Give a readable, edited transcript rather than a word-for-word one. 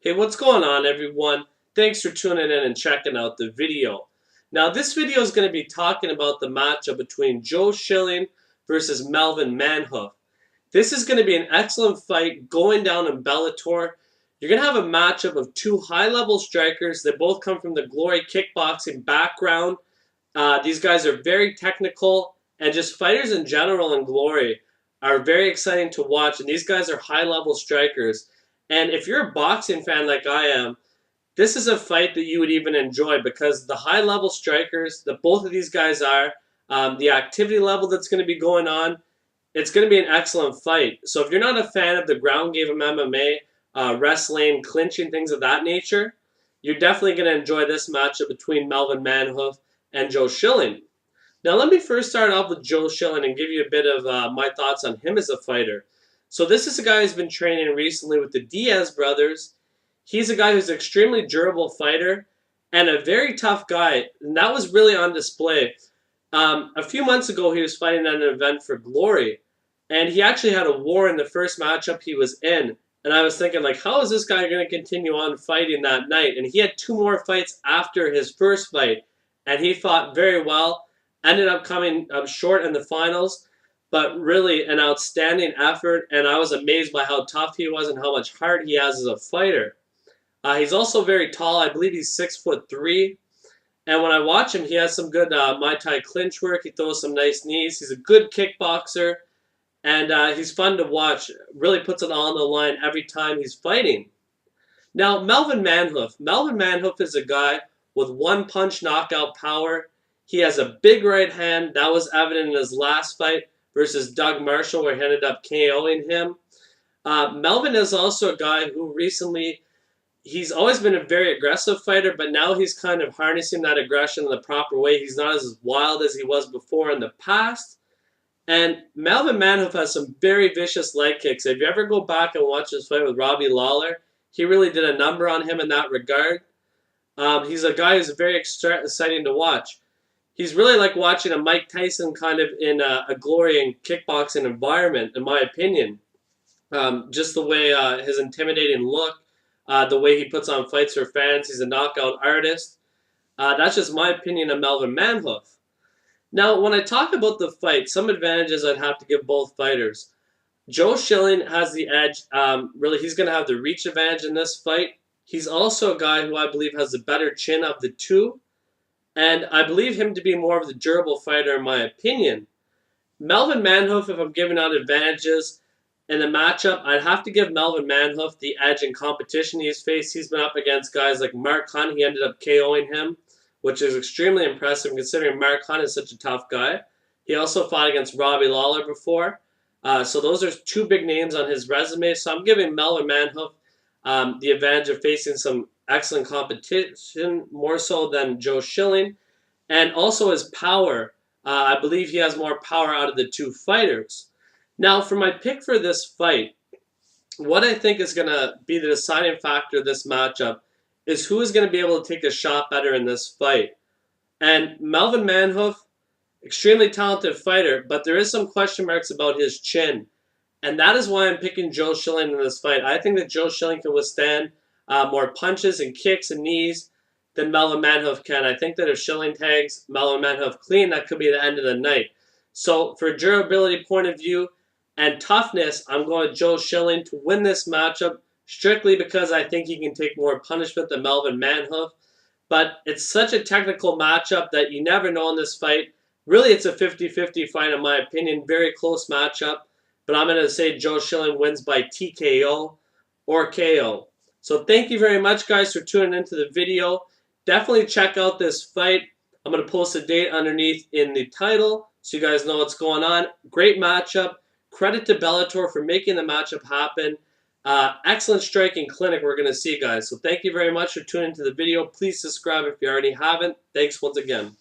Hey, what's going on, everyone? Thanks for tuning in and checking out the video. Now, this video is going to be talking about the matchup between Joe Schilling versus Melvin Manhoef. This is going to be an excellent fight going down in Bellator. You're going to have a matchup of two high-level strikers that both come from the Glory kickboxing background. These guys are very technical, and just fighters in general in Glory are very exciting to watch, and these guys are high-level strikers. And if you're a boxing fan like I am, this is a fight that you would even enjoy because the high-level strikers that both of these guys are, the activity level that's going to be going on, it's going to be an excellent fight. So if you're not a fan of the ground game of MMA, wrestling, clinching, things of that nature, you're definitely going to enjoy this matchup between Melvin Manhoef and Joe Schilling. Now, let me first start off with Joe Schilling and give you a bit of my thoughts on him as a fighter. So this is a guy who's been training recently with the Diaz brothers. He's a guy who's an extremely durable fighter and a very tough guy, and that was really on display. A few months ago, he was fighting at an event for Glory, and he actually had a war in the first matchup he was in. And I was thinking, like, how is this guy going to continue on fighting that night? And he had two more fights after his first fight, and he fought very well. Ended up coming up short in the finals, but really an outstanding effort, and I was amazed by how tough he was and how much heart he has as a fighter. He's also very tall. I believe he's 6'3", and when I watch him, he has some good Muay Thai clinch work. He throws some nice knees. He's a good kickboxer, and he's fun to watch. Really puts it all on the line every time he's fighting. Now, Melvin Manhoef. Melvin Manhoef is a guy with one-punch knockout power. He has a big right hand. That was evident in his last fight versus Doug Marshall, where he ended up KOing him. Melvin is also a guy who recently, he's always been a very aggressive fighter, but now he's kind of harnessing that aggression in the proper way. He's not as wild as he was before in the past. And Melvin Manhoef has some very vicious leg kicks. If you ever go back and watch his fight with Robbie Lawler, he really did a number on him in that regard. He's a guy who's very exciting to watch. He's really like watching a Mike Tyson kind of in a Glory and kickboxing environment, in my opinion. Just the way his intimidating look, the way he puts on fights for fans. He's a knockout artist. That's just my opinion of Melvin Manhoef. Now, when I talk about the fight, some advantages I'd have to give both fighters. Joe Schilling has the edge. Really, he's going to have the reach advantage in this fight. He's also a guy who I believe has the better chin of the two. And I believe him to be more of the durable fighter in my opinion. Melvin Manhoef, if I'm giving out advantages in the matchup, I'd have to give Melvin Manhoef the edge in competition he's faced. He's been up against guys like Mark Hunt. He ended up KOing him, which is extremely impressive considering Mark Hunt is such a tough guy. He also fought against Robbie Lawler before. So those are two big names on his resume. So I'm giving Melvin Manhoef the advantage of facing some excellent competition, more so than Joe Schilling. And also his power. I believe he has more power out of the two fighters. Now, for my pick for this fight, what I think is going to be the deciding factor of this matchup is who is going to be able to take a shot better in this fight. And Melvin Manhoef, extremely talented fighter, but there is some question marks about his chin. And that is why I'm picking Joe Schilling in this fight. I think that Joe Schilling can withstand more punches and kicks and knees than Melvin Manhoef can. I think that if Schilling tags Melvin Manhoef clean, that could be the end of the night. So for durability point of view and toughness, I'm going with Joe Schilling to win this matchup strictly because I think he can take more punishment than Melvin Manhoef. But it's such a technical matchup that you never know in this fight. Really, it's a 50-50 fight in my opinion. Very close matchup. But I'm going to say Joe Schilling wins by TKO or KO. So thank you very much, guys, for tuning into the video. Definitely check out this fight. I'm going to post a date underneath in the title so you guys know what's going on. Great matchup. Credit to Bellator for making the matchup happen. Excellent striking clinic we're going to see, guys. So thank you very much for tuning into the video. Please subscribe if you already haven't. Thanks once again.